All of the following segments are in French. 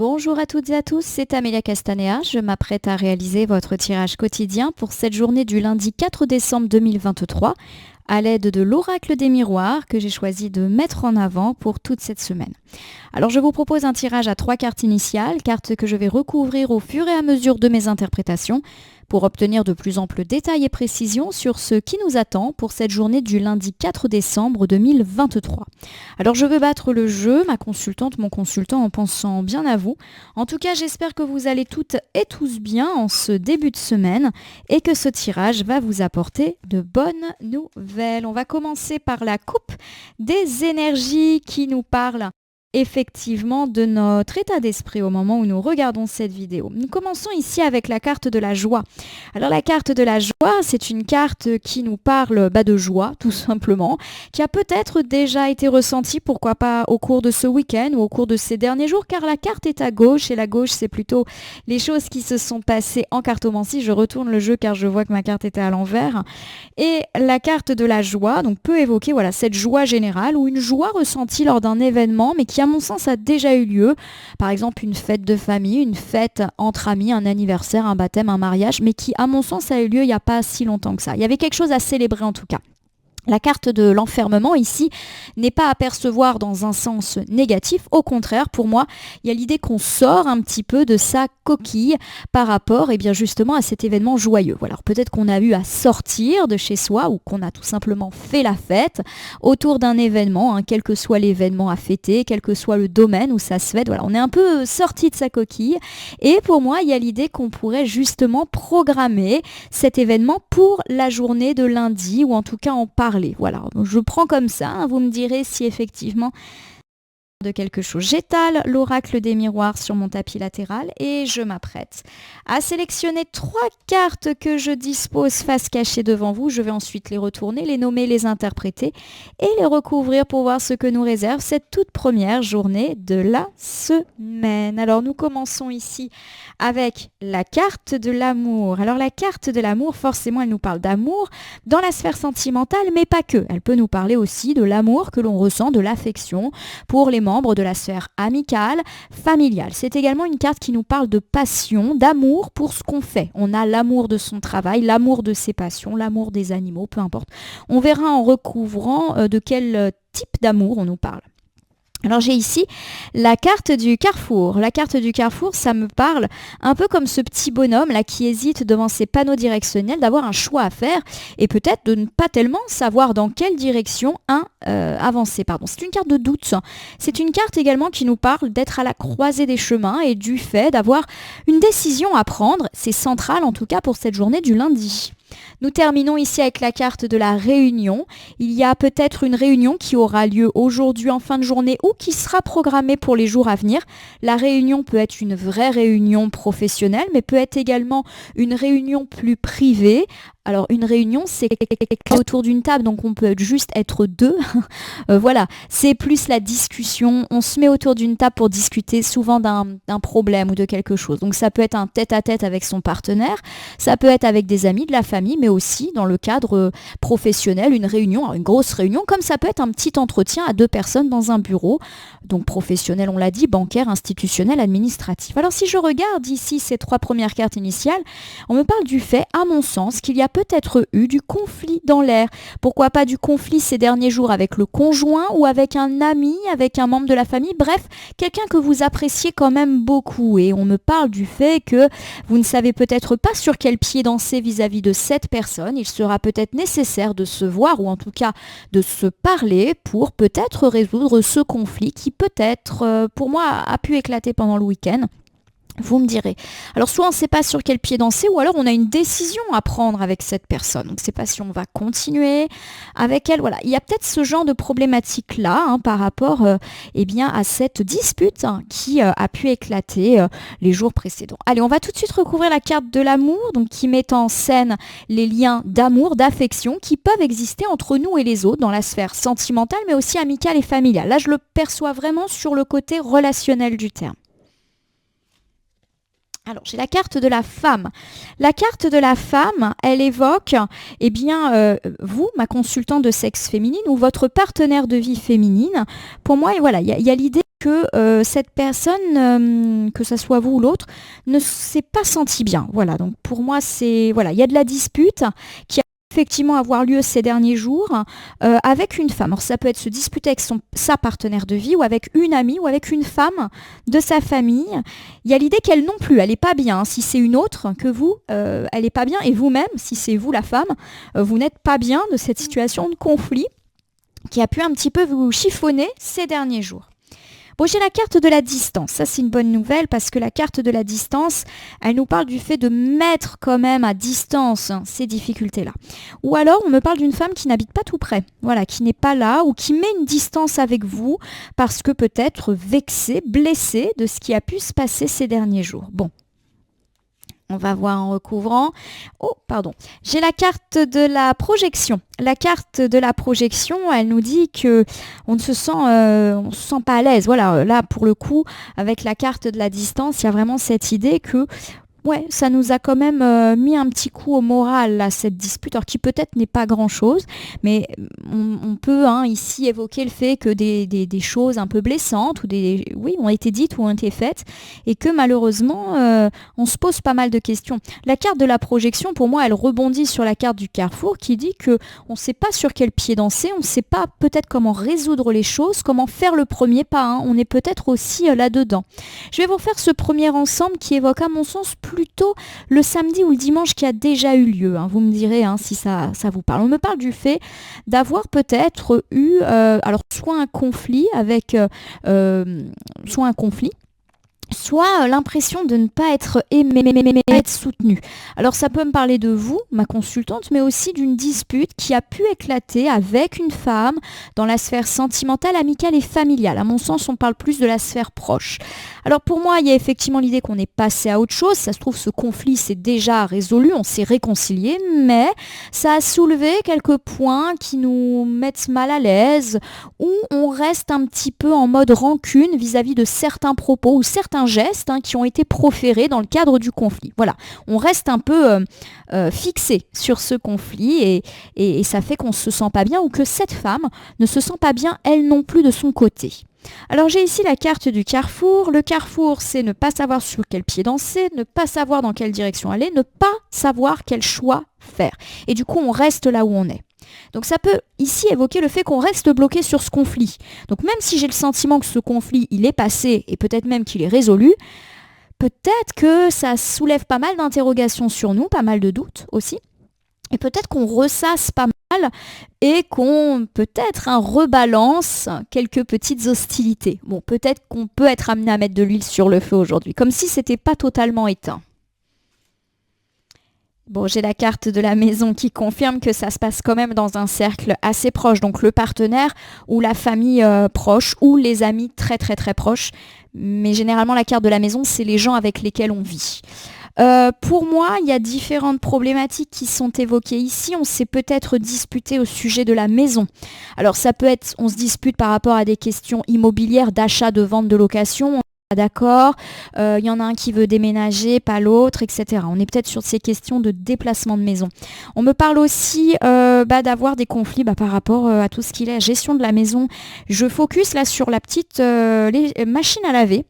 Bonjour à toutes et à tous, c'est Amélia Castanea. Je m'apprête à réaliser votre tirage quotidien pour cette journée du lundi 4 décembre 2023 à l'aide de l'oracle des miroirs que j'ai choisi de mettre en avant pour toute cette semaine. Alors je vous propose un tirage à 3 cartes initiales, cartes que je vais recouvrir au fur et à mesure de mes interprétations pour obtenir de plus amples détails et précisions sur ce qui nous attend pour cette journée du lundi 4 décembre 2023. Alors je veux battre le jeu, ma consultante, mon consultant en pensant bien à vous. En tout cas, j'espère que vous allez toutes et tous bien en ce début de semaine et que ce tirage va vous apporter de bonnes nouvelles. On va commencer par la coupe des énergies qui nous parle effectivement de notre état d'esprit au moment où nous regardons cette vidéo. Nous commençons ici avec la carte de la joie. Alors la carte de la joie, c'est une carte qui nous parle de joie, tout simplement, qui a peut-être déjà été ressentie, pourquoi pas au cours de ce week-end ou au cours de ces derniers jours, car la carte est à gauche et la gauche, c'est plutôt les choses qui se sont passées en cartomancie. Je retourne le jeu car je vois que ma carte était à l'envers. Et la carte de la joie donc, peut évoquer cette joie générale ou une joie ressentie lors d'un événement, mais qui à mon sens a déjà eu lieu. Par exemple, une fête de famille, une fête entre amis, un anniversaire, un baptême, un mariage, mais qui à mon sens a eu lieu il n'y a pas si longtemps que ça. Il y avait quelque chose à célébrer en tout cas. La carte de l'enfermement ici n'est pas à percevoir dans un sens négatif. Au contraire, pour moi, il y a l'idée qu'on sort un petit peu de sa coquille par rapport justement à cet événement joyeux. Voilà, alors peut-être qu'on a eu à sortir de chez soi ou qu'on a tout simplement fait la fête autour d'un événement, quel que soit l'événement à fêter, quel que soit le domaine où ça se fête. Voilà, on est un peu sorti de sa coquille. Et pour moi, il y a l'idée qu'on pourrait justement programmer cet événement pour la journée de lundi ou en tout cas en parler. Voilà, je prends comme ça, vous me direz si effectivement de quelque chose. J'étale l'oracle des miroirs sur mon tapis latéral et je m'apprête à sélectionner 3 cartes que je dispose face cachée devant vous. Je vais ensuite les retourner, les nommer, les interpréter et les recouvrir pour voir ce que nous réserve cette toute première journée de la semaine. Alors nous commençons ici avec la carte de l'amour. Alors la carte de l'amour, forcément, elle nous parle d'amour dans la sphère sentimentale, mais pas que. Elle peut nous parler aussi de l'amour que l'on ressent, de l'affection pour les membres de la sphère amicale, familiale. C'est également une carte qui nous parle de passion, d'amour pour ce qu'on fait. On a l'amour de son travail, l'amour de ses passions, l'amour des animaux, peu importe. On verra en recouvrant de quel type d'amour on nous parle. Alors j'ai ici la carte du carrefour. La carte du carrefour, ça me parle un peu comme ce petit bonhomme là qui hésite devant ses panneaux directionnels, d'avoir un choix à faire et peut-être de ne pas tellement savoir dans quelle direction avancer. C'est une carte de doute. C'est une carte également qui nous parle d'être à la croisée des chemins et du fait d'avoir une décision à prendre. C'est central en tout cas pour cette journée du lundi. Nous terminons ici avec la carte de la réunion. Il y a peut-être une réunion qui aura lieu aujourd'hui en fin de journée ou qui sera programmée pour les jours à venir. La réunion peut être une vraie réunion professionnelle, mais peut être également une réunion plus privée. Alors une réunion, c'est autour d'une table, donc on peut juste être 2. Voilà, c'est plus la discussion. On se met autour d'une table pour discuter souvent d'un problème ou de quelque chose. Donc ça peut être un tête-à-tête avec son partenaire, ça peut être avec des amis, de la famille, mais aussi dans le cadre professionnel, une réunion, alors une grosse réunion, comme ça peut être un petit entretien à 2 personnes dans un bureau. Donc professionnel, on l'a dit, bancaire, institutionnel, administratif. Alors si je regarde ici ces 3 premières cartes initiales, on me parle du fait, à mon sens, qu'il y a peut-être eu du conflit dans l'air. Pourquoi pas du conflit ces derniers jours avec le conjoint ou avec un ami, avec un membre de la famille, bref, quelqu'un que vous appréciez quand même beaucoup. Et on me parle du fait que vous ne savez peut-être pas sur quel pied danser vis-à-vis de cette personne. Il sera peut-être nécessaire de se voir ou en tout cas de se parler pour peut-être résoudre ce conflit qui peut-être, pour moi, a pu éclater pendant le week-end. Vous me direz. Alors soit on ne sait pas sur quel pied danser ou alors on a une décision à prendre avec cette personne. Donc je ne sais pas si on va continuer avec elle. Voilà, il y a peut-être ce genre de problématique-là par rapport à cette dispute qui a pu éclater les jours précédents. Allez, on va tout de suite recouvrir la carte de l'amour, donc qui met en scène les liens d'amour, d'affection qui peuvent exister entre nous et les autres dans la sphère sentimentale mais aussi amicale et familiale. Là, je le perçois vraiment sur le côté relationnel du terme. Alors, j'ai la carte de la femme. La carte de la femme, elle évoque, eh bien, vous, ma consultante de sexe féminine, ou votre partenaire de vie féminine. Pour moi, et voilà, il y a l'idée que cette personne, que ce soit vous ou l'autre, ne s'est pas sentie bien. Voilà, donc pour moi, voilà, il y a de la dispute qui a effectivement avoir lieu ces derniers jours avec une femme. Alors ça peut être se disputer avec sa partenaire de vie ou avec une amie ou avec une femme de sa famille. Il y a l'idée qu'elle non plus, elle n'est pas bien. Si c'est une autre que vous, elle n'est pas bien. Et vous-même, si c'est vous la femme, vous n'êtes pas bien de cette situation de conflit qui a pu un petit peu vous chiffonner ces derniers jours. Bon, j'ai la carte de la distance. Ça, c'est une bonne nouvelle parce que la carte de la distance, elle nous parle du fait de mettre quand même à distance ces difficultés-là. Ou alors, on me parle d'une femme qui n'habite pas tout près, voilà, qui n'est pas là ou qui met une distance avec vous parce que peut-être vexée, blessée de ce qui a pu se passer ces derniers jours. Bon. On va voir en recouvrant. Oh, pardon. J'ai la carte de la projection. La carte de la projection, elle nous dit que on se sent pas à l'aise. Voilà, là pour le coup, avec la carte de la distance, il y a vraiment cette idée que ouais, ça nous a quand même mis un petit coup au moral, là, cette dispute, alors qui peut-être n'est pas grand-chose, mais on peut ici évoquer le fait que des choses un peu blessantes ont été dites ou ont été faites, et que malheureusement, on se pose pas mal de questions. La carte de la projection, pour moi, elle rebondit sur la carte du carrefour qui dit que on ne sait pas sur quel pied danser, on ne sait pas peut-être comment résoudre les choses, comment faire le premier pas, on est peut-être aussi là-dedans. Je vais vous faire ce premier ensemble qui évoque à mon sens plutôt le samedi ou le dimanche qui a déjà eu lieu. Vous me direz si ça vous parle. On me parle du fait d'avoir peut-être eu soit un conflit soit l'impression de ne pas être aimé, être soutenu. Alors ça peut me parler de vous, ma consultante, mais aussi d'une dispute qui a pu éclater avec une femme dans la sphère sentimentale, amicale et familiale. À mon sens, on parle plus de la sphère proche. Alors pour moi, il y a effectivement l'idée qu'on est passé à autre chose. Ça se trouve, ce conflit s'est déjà résolu, on s'est réconcilié, mais ça a soulevé quelques points qui nous mettent mal à l'aise, où on reste un petit peu en mode rancune vis-à-vis de certains propos ou certains gestes qui ont été proférés dans le cadre du conflit. Voilà, on reste un peu fixé sur ce conflit et ça fait qu'on ne se sent pas bien ou que cette femme ne se sent pas bien elle non plus de son côté. Alors j'ai ici la carte du carrefour. Le carrefour, c'est ne pas savoir sur quel pied danser, ne pas savoir dans quelle direction aller, ne pas savoir quel choix faire. Et du coup, on reste là où on est. Donc ça peut ici évoquer le fait qu'on reste bloqué sur ce conflit. Donc même si j'ai le sentiment que ce conflit, il est passé et peut-être même qu'il est résolu, peut-être que ça soulève pas mal d'interrogations sur nous, pas mal de doutes aussi. Et peut-être qu'on ressasse pas mal et qu'on peut-être rebalance quelques petites hostilités. Bon, peut-être qu'on peut être amené à mettre de l'huile sur le feu aujourd'hui, comme si c'était pas totalement éteint. Bon, j'ai la carte de la maison qui confirme que ça se passe quand même dans un cercle assez proche. Donc le partenaire ou la famille proche ou les amis très très très proches. Mais généralement, la carte de la maison, c'est les gens avec lesquels on vit. Pour moi, il y a différentes problématiques qui sont évoquées ici. On s'est peut-être disputé au sujet de la maison. Alors ça peut être, on se dispute par rapport à des questions immobilières, d'achat, de vente, de location. D'accord, il y en a un qui veut déménager, pas l'autre, etc. On est peut-être sur ces questions de déplacement de maison. On me parle aussi d'avoir des conflits par rapport à tout ce qui est gestion de la maison. Je focus là sur la petite machine à laver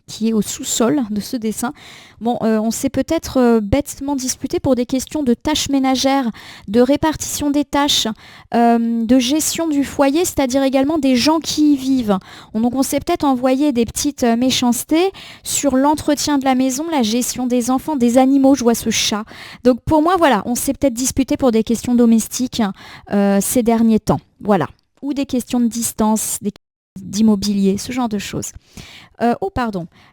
qui est au sous-sol de ce dessin. Bon, on s'est peut-être bêtement disputé pour des questions de tâches ménagères, de répartition des tâches, de gestion du foyer, c'est-à-dire également des gens qui y vivent. Donc on s'est peut-être envoyé des petites méchancetés sur l'entretien de la maison, la gestion des enfants, des animaux, je vois ce chat. Donc pour moi, voilà, on s'est peut-être disputé pour des questions domestiques ces derniers temps. Voilà. Ou des questions de distance, d'immobilier, ce genre de choses.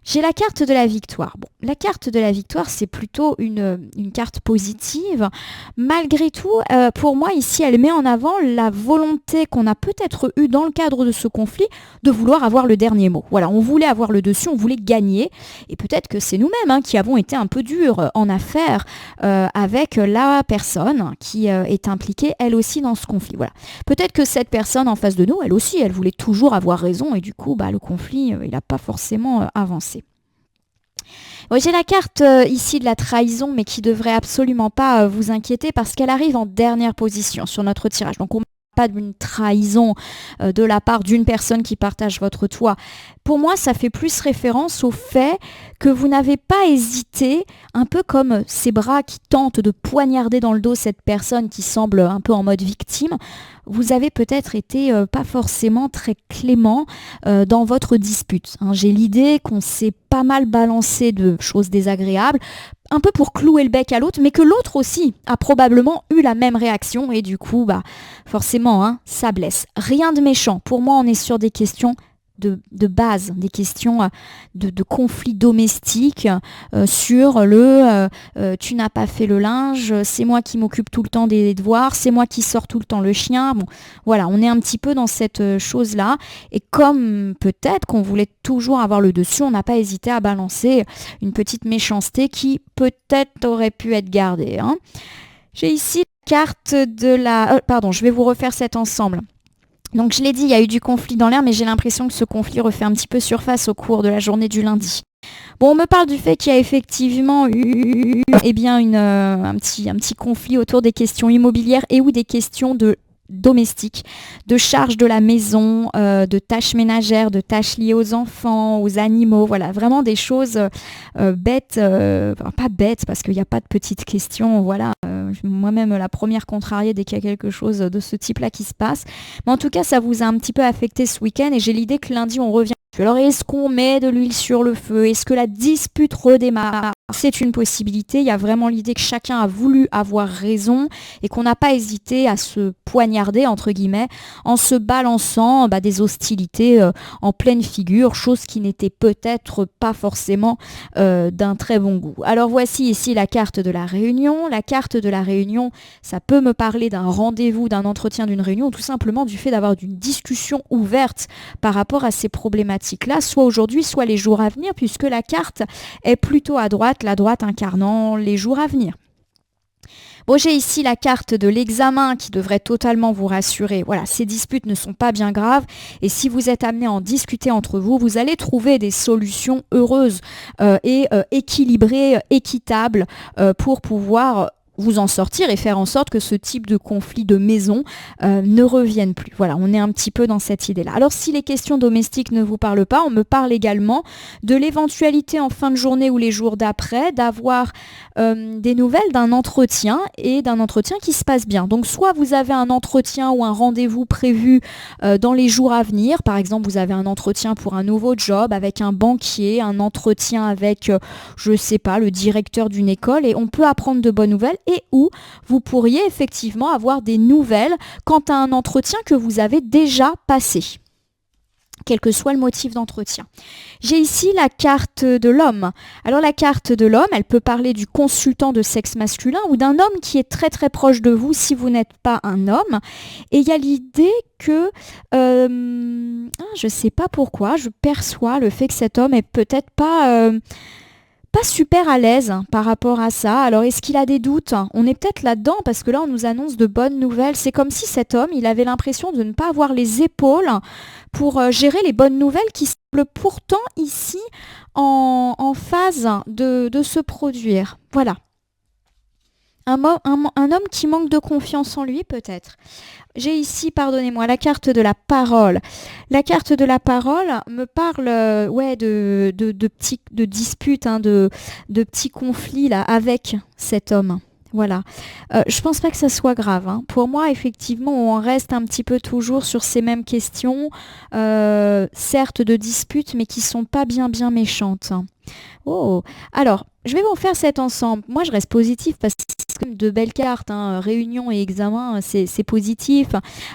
J'ai la carte de la victoire. Bon, la carte de la victoire, c'est plutôt une carte positive. Malgré tout, pour moi, ici, elle met en avant la volonté qu'on a peut-être eue dans le cadre de ce conflit de vouloir avoir le dernier mot. Voilà, on voulait avoir le dessus, on voulait gagner. Et peut-être que c'est nous-mêmes qui avons été un peu durs en affaires avec la personne qui est impliquée, elle aussi, dans ce conflit. Voilà. Peut-être que cette personne en face de nous, elle aussi, elle voulait toujours avoir raison et du coup, le conflit, il n'a pas forcément avancé. Bon, j'ai la carte ici de la trahison, mais qui devrait absolument pas vous inquiéter parce qu'elle arrive en dernière position sur notre tirage. Donc on ne parle pas d'une trahison de la part d'une personne qui partage votre toit. Pour moi, ça fait plus référence au fait que vous n'avez pas hésité, un peu comme ces bras qui tentent de poignarder dans le dos cette personne qui semble un peu en mode victime. Vous avez peut-être été pas forcément très clément dans votre dispute. Hein. J'ai l'idée qu'on s'est pas mal balancé de choses désagréables, un peu pour clouer le bec à l'autre, mais que l'autre aussi a probablement eu la même réaction et du coup, forcément, hein, ça blesse. Rien de méchant. Pour moi, on est sur des questions de base, des questions de conflits domestiques sur tu n'as pas fait le linge, c'est moi qui m'occupe tout le temps des devoirs, c'est moi qui sors tout le temps le chien. Bon, voilà, on est un petit peu dans cette chose-là. Et comme peut-être qu'on voulait toujours avoir le dessus, on n'a pas hésité à balancer une petite méchanceté qui peut-être aurait pu être gardée. Hein. J'ai ici la carte de la... pardon, je vais vous refaire cet ensemble. Donc je l'ai dit, il y a eu du conflit dans l'air, mais j'ai l'impression que ce conflit refait un petit peu surface au cours de la journée du lundi. Bon, on me parle du fait qu'il y a effectivement eu un petit conflit autour des questions immobilières et ou des questions domestiques, de charges de la maison, de tâches ménagères, de tâches liées aux enfants, aux animaux, voilà, vraiment des choses bêtes, pas bêtes parce qu'il n'y a pas de petites questions, voilà, moi-même la première contrariée dès qu'il y a quelque chose de ce type-là qui se passe, mais en tout cas ça vous a un petit peu affecté ce week-end et j'ai l'idée que lundi on revient. Alors est-ce qu'on met de l'huile sur le feu? Est-ce que la dispute redémarre? C'est une possibilité, il y a vraiment l'idée que chacun a voulu avoir raison et qu'on n'a pas hésité à se poignarder, entre guillemets, en se balançant des hostilités en pleine figure, chose qui n'était peut-être pas forcément d'un très bon goût. Alors voici ici la carte de la réunion. La carte de la réunion, ça peut me parler d'un rendez-vous, d'un entretien, d'une réunion, ou tout simplement du fait d'avoir une discussion ouverte par rapport à ces problématiques-là, soit aujourd'hui, soit les jours à venir, puisque la carte est plutôt à droite, la droite incarnant les jours à venir. Bon, j'ai ici la carte de l'examen qui devrait totalement vous rassurer. Voilà, ces disputes ne sont pas bien graves et si vous êtes amené à en discuter entre vous, vous allez trouver des solutions heureuses et équilibrées, équitables pour pouvoir vous en sortir et faire en sorte que ce type de conflit de maison ne revienne plus. Voilà, on est un petit peu dans cette idée-là. Alors si les questions domestiques ne vous parlent pas, on me parle également de l'éventualité en fin de journée ou les jours d'après d'avoir des nouvelles d'un entretien et d'un entretien qui se passe bien. Donc soit vous avez un entretien ou un rendez-vous prévu dans les jours à venir. Par exemple, vous avez un entretien pour un nouveau job avec un banquier, un entretien avec, je sais pas, le directeur d'une école et on peut apprendre de bonnes nouvelles et où vous pourriez effectivement avoir des nouvelles quant à un entretien que vous avez déjà passé, quel que soit le motif d'entretien. J'ai ici la carte de l'homme. Alors la carte de l'homme, elle peut parler du consultant de sexe masculin ou d'un homme qui est très très proche de vous si vous n'êtes pas un homme. Et il y a l'idée que, je ne sais pas pourquoi, je perçois le fait que cet homme est peut-être pas super à l'aise par rapport à ça. Alors, est-ce qu'il a des doutes? On est peut-être là-dedans parce que là, on nous annonce de bonnes nouvelles. C'est comme si cet homme, il avait l'impression de ne pas avoir les épaules pour gérer les bonnes nouvelles qui semblent pourtant ici en phase de se produire. Voilà. Un homme qui manque de confiance en lui, peut-être. J'ai ici, pardonnez-moi, la carte de la parole. La carte de la parole me parle de disputes, de petits conflits là, avec cet homme. Voilà. Je pense pas que ça soit grave. Hein. Pour moi, effectivement, on reste un petit peu toujours sur ces mêmes questions, certes de disputes, mais qui sont pas bien méchantes. Oh, alors, je vais vous faire cet ensemble. Moi, je reste positive parce que c'est quand même de belles cartes. Hein. Réunion et examen, c'est positif.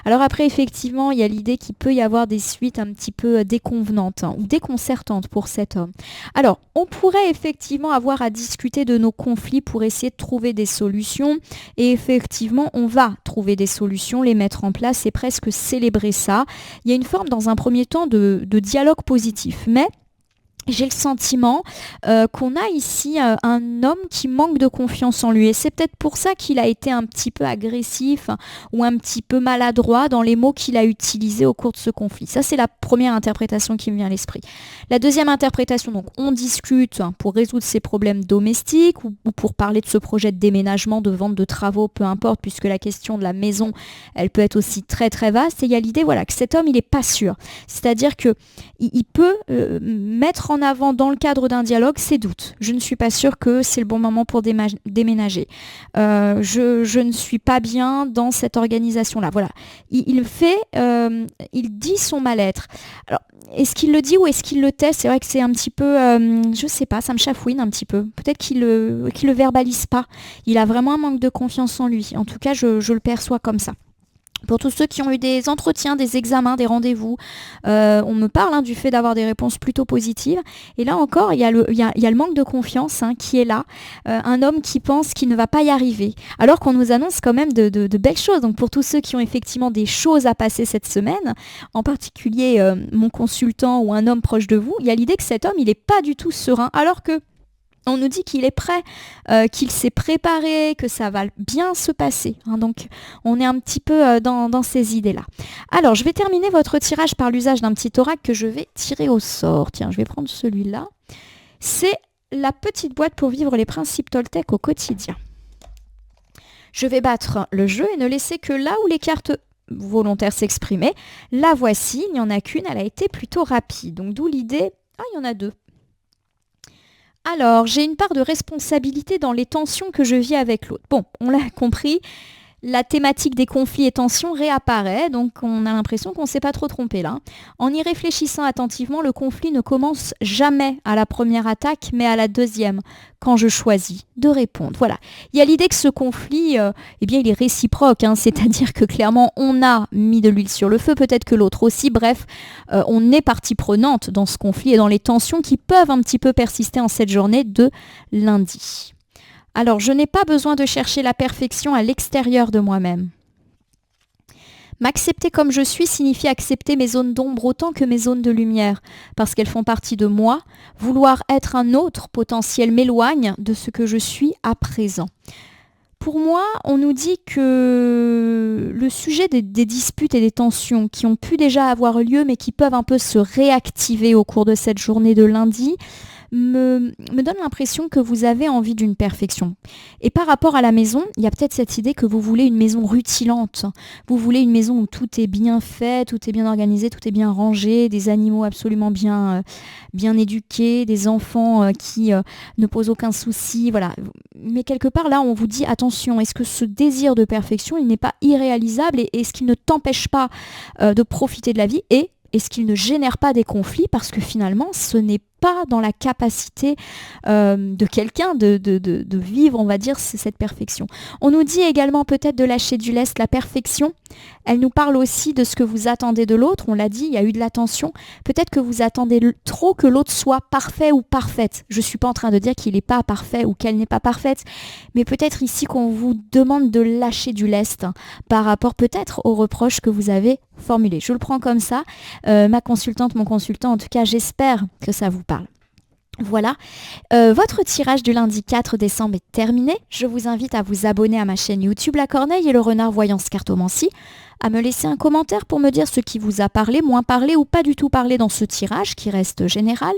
Alors après, effectivement, il y a l'idée qu'il peut y avoir des suites un petit peu déconvenantes ou déconcertantes pour cet homme. Alors, on pourrait effectivement avoir à discuter de nos conflits pour essayer de trouver des solutions. Et effectivement, on va trouver des solutions, les mettre en place et presque célébrer ça. Il y a une forme, dans un premier temps, de dialogue positif. Mais J'ai le sentiment qu'on a ici un homme qui manque de confiance en lui. Et c'est peut-être pour ça qu'il a été un petit peu agressif ou un petit peu maladroit dans les mots qu'il a utilisés au cours de ce conflit. Ça, c'est la première interprétation qui me vient à l'esprit. La deuxième interprétation, donc on discute pour résoudre ses problèmes domestiques ou pour parler de ce projet de déménagement, de vente de travaux, peu importe, puisque la question de la maison, elle peut être aussi très très vaste. Et il y a l'idée que cet homme, il n'est pas sûr. C'est-à-dire qu'il peut mettre en avant dans le cadre d'un dialogue ses doutes. Je ne suis pas sûre que c'est le bon moment pour déménager. Je ne suis pas bien dans cette organisation-là. Voilà. Il dit son mal-être. Alors, est-ce qu'il le dit ou est-ce qu'il le tait? C'est vrai que c'est un petit peu, je sais pas, ça me chafouine un petit peu. Peut-être qu'il le verbalise pas. Il a vraiment un manque de confiance en lui. En tout cas, je le perçois comme ça. Pour tous ceux qui ont eu des entretiens, des examens, des rendez-vous, on me parle du fait d'avoir des réponses plutôt positives. Et là encore, il y a le manque de confiance qui est là. Un homme qui pense qu'il ne va pas y arriver, alors qu'on nous annonce quand même de belles choses. Donc pour tous ceux qui ont effectivement des choses à passer cette semaine, en particulier mon consultant ou un homme proche de vous, il y a l'idée que cet homme, il n'est pas du tout serein, alors que on nous dit qu'il est prêt, qu'il s'est préparé, que ça va bien se passer. Donc, on est un petit peu dans ces idées-là. Alors, je vais terminer votre tirage par l'usage d'un petit oracle que je vais tirer au sort. Tiens, je vais prendre celui-là. C'est la petite boîte pour vivre les principes Toltec au quotidien. Je vais battre le jeu et ne laisser que là où les cartes volontaires s'exprimer. La voici, il n'y en a qu'une, elle a été plutôt rapide. Donc, d'où l'idée... Ah, il y en a deux. Alors, j'ai une part de responsabilité dans les tensions que je vis avec l'autre. Bon, on l'a compris, la thématique des conflits et tensions réapparaît, donc on a l'impression qu'on ne s'est pas trop trompé là. En y réfléchissant attentivement, le conflit ne commence jamais à la première attaque, mais à la deuxième, quand je choisis de répondre. Voilà. Il y a l'idée que ce conflit, il est réciproque, c'est-à-dire que clairement, on a mis de l'huile sur le feu, peut-être que l'autre aussi. Bref, on est partie prenante dans ce conflit et dans les tensions qui peuvent un petit peu persister en cette journée de lundi. Alors, je n'ai pas besoin de chercher la perfection à l'extérieur de moi-même. M'accepter comme je suis signifie accepter mes zones d'ombre autant que mes zones de lumière, parce qu'elles font partie de moi. Vouloir être un autre potentiel m'éloigne de ce que je suis à présent. Pour moi, on nous dit que le sujet des disputes et des tensions qui ont pu déjà avoir lieu, mais qui peuvent un peu se réactiver au cours de cette journée de lundi, me donne l'impression que vous avez envie d'une perfection. Et par rapport à la maison, il y a peut-être cette idée que vous voulez une maison rutilante. Vous voulez une maison où tout est bien fait, tout est bien organisé, tout est bien rangé, des animaux absolument bien éduqués, des enfants qui ne posent aucun souci. Voilà. Mais quelque part, là, on vous dit, attention, est-ce que ce désir de perfection, il n'est pas irréalisable et est-ce qu'il ne t'empêche pas de profiter de la vie et est-ce qu'il ne génère pas des conflits parce que finalement, ce n'est pas dans la capacité de quelqu'un de vivre, on va dire, cette perfection. On nous dit également peut-être de lâcher du lest, la perfection. Elle nous parle aussi de ce que vous attendez de l'autre. On l'a dit, il y a eu de l'attention. Peut-être que vous attendez trop que l'autre soit parfait ou parfaite. Je ne suis pas en train de dire qu'il n'est pas parfait ou qu'elle n'est pas parfaite, mais peut-être ici qu'on vous demande de lâcher du lest par rapport peut-être aux reproches que vous avez formulés. Je le prends comme ça. Ma consultante, mon consultant, en tout cas, j'espère que ça vous parle. Voilà, votre tirage du lundi 4 décembre est terminé. Je vous invite à vous abonner à ma chaîne YouTube La Corneille et le Renard Voyance Cartomancie, à me laisser un commentaire pour me dire ce qui vous a parlé, moins parlé ou pas du tout parlé dans ce tirage qui reste général.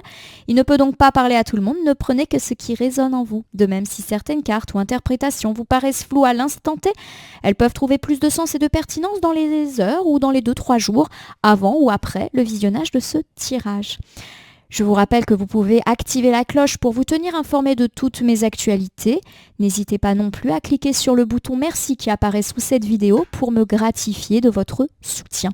Il ne peut donc pas parler à tout le monde, ne prenez que ce qui résonne en vous. De même, si certaines cartes ou interprétations vous paraissent floues à l'instant T, elles peuvent trouver plus de sens et de pertinence dans les heures ou dans les 2-3 jours avant ou après le visionnage de ce tirage. Je vous rappelle que vous pouvez activer la cloche pour vous tenir informé de toutes mes actualités. N'hésitez pas non plus à cliquer sur le bouton merci qui apparaît sous cette vidéo pour me gratifier de votre soutien.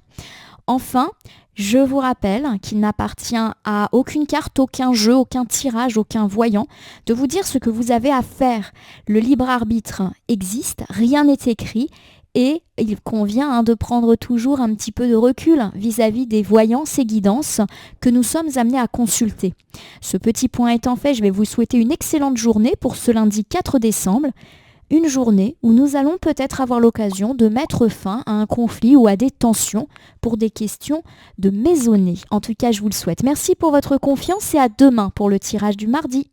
Enfin, je vous rappelle qu'il n'appartient à aucune carte, aucun jeu, aucun tirage, aucun voyant de vous dire ce que vous avez à faire. Le libre arbitre existe, rien n'est écrit. Et il convient de prendre toujours un petit peu de recul vis-à-vis des voyances et guidances que nous sommes amenés à consulter. Ce petit point étant fait, je vais vous souhaiter une excellente journée pour ce lundi 4 décembre. une journée où nous allons peut-être avoir l'occasion de mettre fin à un conflit ou à des tensions pour des questions de maisonnée. En tout cas, je vous le souhaite. Merci pour votre confiance et à demain pour le tirage du mardi.